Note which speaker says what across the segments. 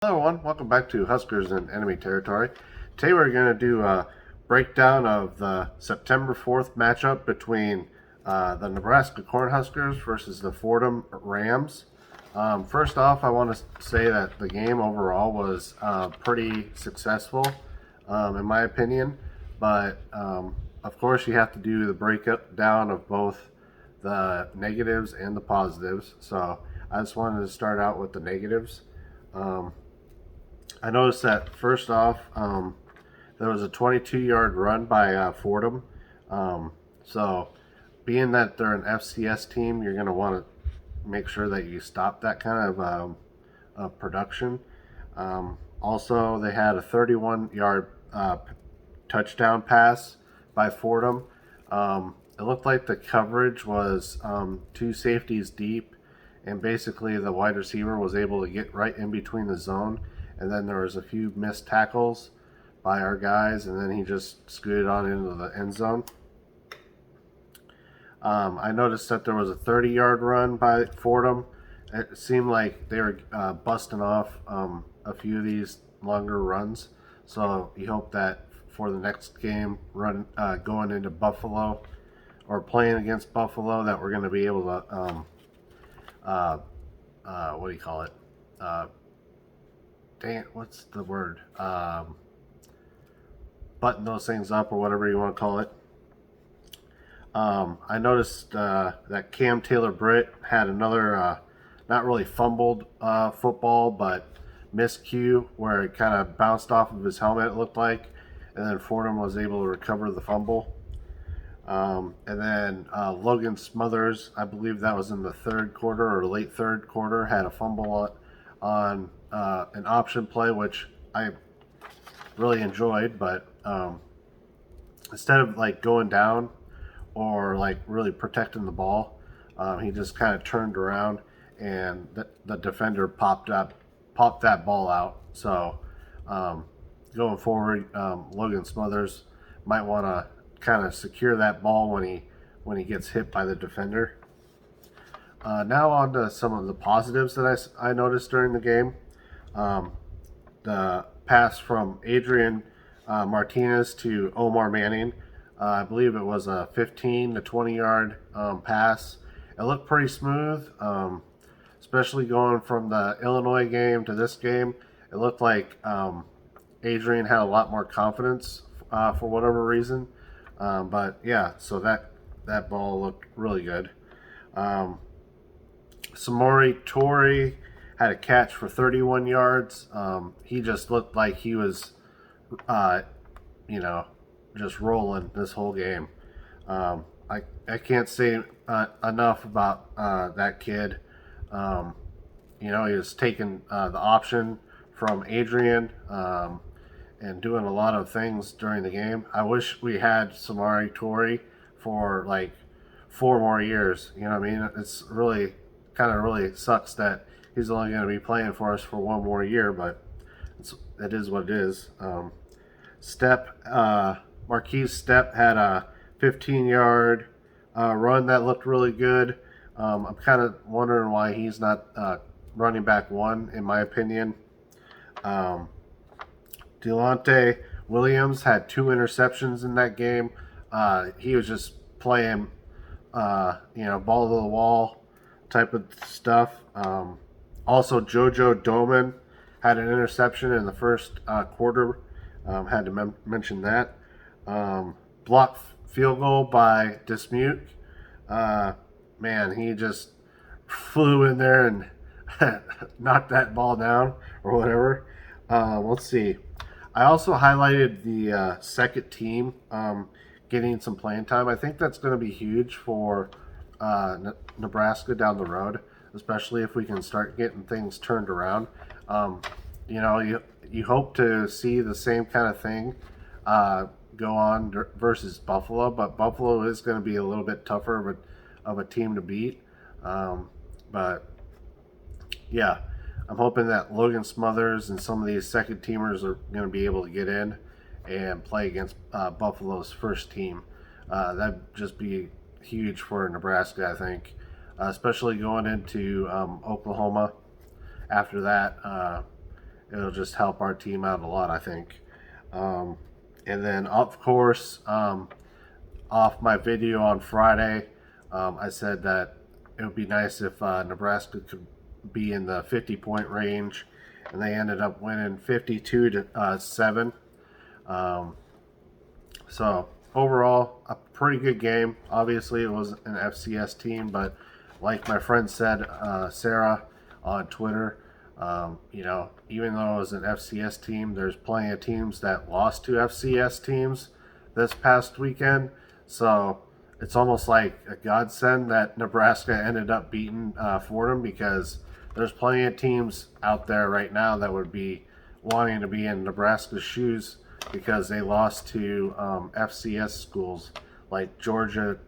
Speaker 1: Hello everyone, welcome back to Huskers in Enemy Territory. Today we're going to do a breakdown of the September 4th matchup between the Nebraska Cornhuskers versus the Fordham Rams. First off, I want to say that the game overall was pretty successful, in my opinion, but of course you have to do the breakdown of both the negatives and the positives. So I just wanted to start out with the negatives. I noticed that first off, there was a 22-yard run by Fordham. So, being that they're an FCS team, you're going to want to make sure that you stop that kind of production. Also, they had a 31-yard touchdown pass by Fordham. It looked like the coverage was two safeties deep, and basically the wide receiver was able to get right in between the zone, and then there was a few missed tackles by our guys, and then he just scooted on into the end zone. I noticed that there was a 30-yard run by Fordham. It seemed like they were busting off a few of these longer runs, so you hope that for the next game, going into Buffalo or playing against Buffalo, that we're going to be able to what do you call it? What's the word? Button those things up or whatever you want to call it. I noticed that Cam Taylor-Britt had another, not really fumbled football, but miscue where it kind of bounced off of his helmet, it looked like, and then Fordham was able to recover the fumble. And then Logan Smothers, I believe that was in the third quarter or late third quarter, had a fumble on an option play, which I really enjoyed. But instead of like going down or like really protecting the ball, he just kind of turned around and the defender popped that ball out. So going forward, Logan Smothers might want to kind of secure that ball when he gets hit by the defender. Now on to some of the positives that I noticed during the game. The pass from Adrian Martinez to Omar Manning. I believe it was a 15 to 20 yard pass. It looked pretty smooth, especially going from the Illinois game to this game. It looked like Adrian had a lot more confidence for whatever reason. But yeah, so that ball looked really good. Samori Torrey had a catch for 31 yards. He just looked like he was, just rolling this whole game. I can't say enough about that kid. He was taking the option from Adrian. And doing a lot of things during the game. I wish we had Samori Torrey for like 4 more years. You know what I mean? It's really really sucks that he's only going to be playing for us for 1 more year, but it is what it is. Marquise Stepp had a 15-yard run that looked really good. I'm kind of wondering why he's not running back one, in my opinion. Delonte Williams had 2 interceptions in that game. He was just playing, ball to the wall type of stuff. Also, JoJo Doman had an interception in the first quarter. Had to mention that. Blocked field goal by Dismute. Man, he just flew in there and knocked that ball down or whatever. Let's see. I also highlighted the second team getting some playing time. I think that's going to be huge for Nebraska down the road, especially if we can start getting things turned around. You hope to see the same kind of thing go on versus Buffalo, but Buffalo is going to be a little bit tougher of a team to beat. But yeah, I'm hoping that Logan Smothers and some of these second teamers are going to be able to get in and play against Buffalo's first team. That'd just be huge for Nebraska, I think, especially going into Oklahoma after that. it'll just help our team out a lot, I think. And then, of course, off my video on Friday, I said that it would be nice if Nebraska could be in the 50-point range, and they ended up winning 52 to 7. So overall, a pretty good game. Obviously, it was an FCS team, but like my friend said, Sarah on Twitter, even though it was an FCS team, there's plenty of teams that lost to FCS teams this past weekend. So it's almost like a godsend that Nebraska ended up beating Fordham, because there's plenty of teams out there right now that would be wanting to be in Nebraska's shoes because they lost to FCS schools like Georgia.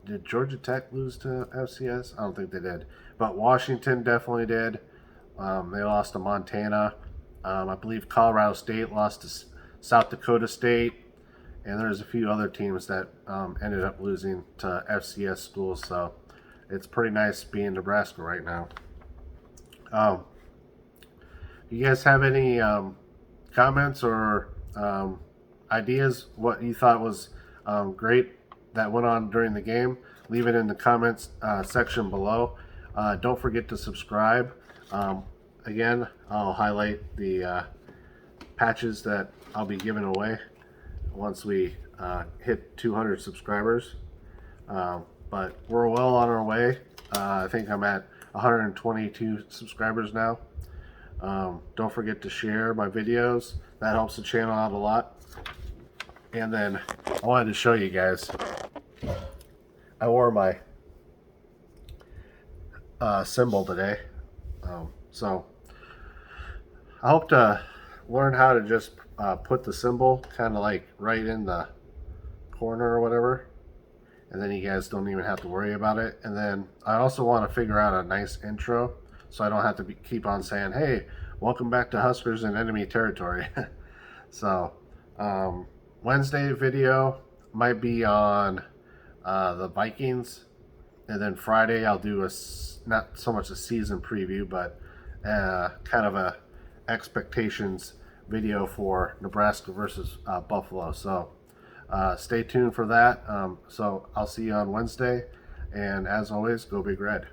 Speaker 1: Did Georgia Tech lose to FCS? I don't think they did. But Washington definitely did. They lost to Montana. I believe Colorado State lost to South Dakota State. And there's a few other teams that ended up losing to FCS schools. So it's pretty nice being Nebraska right now. You guys have any comments or ideas what you thought was great that went on during the game? Leave it in the comments section below. Don't forget to subscribe. Again, I'll highlight the patches that I'll be giving away once we hit 200 subscribers. But we're well on our way. I think I'm at 122 subscribers now. Don't forget to share my videos. That helps the channel out a lot. And then I wanted to show you guys. I wore my symbol today. So I hope to learn how to just put the symbol kind of like right in the corner or whatever. And then you guys don't even have to worry about it. And then I also want to figure out a nice intro so I don't have to keep on saying, hey, welcome back to Huskers in enemy territory. So Wednesday video might be on the Vikings. And then Friday I'll do not so much a season preview, but kind of a expectations video for Nebraska versus Buffalo. So stay tuned for that. So I'll see you on Wednesday. And as always, go Big Red.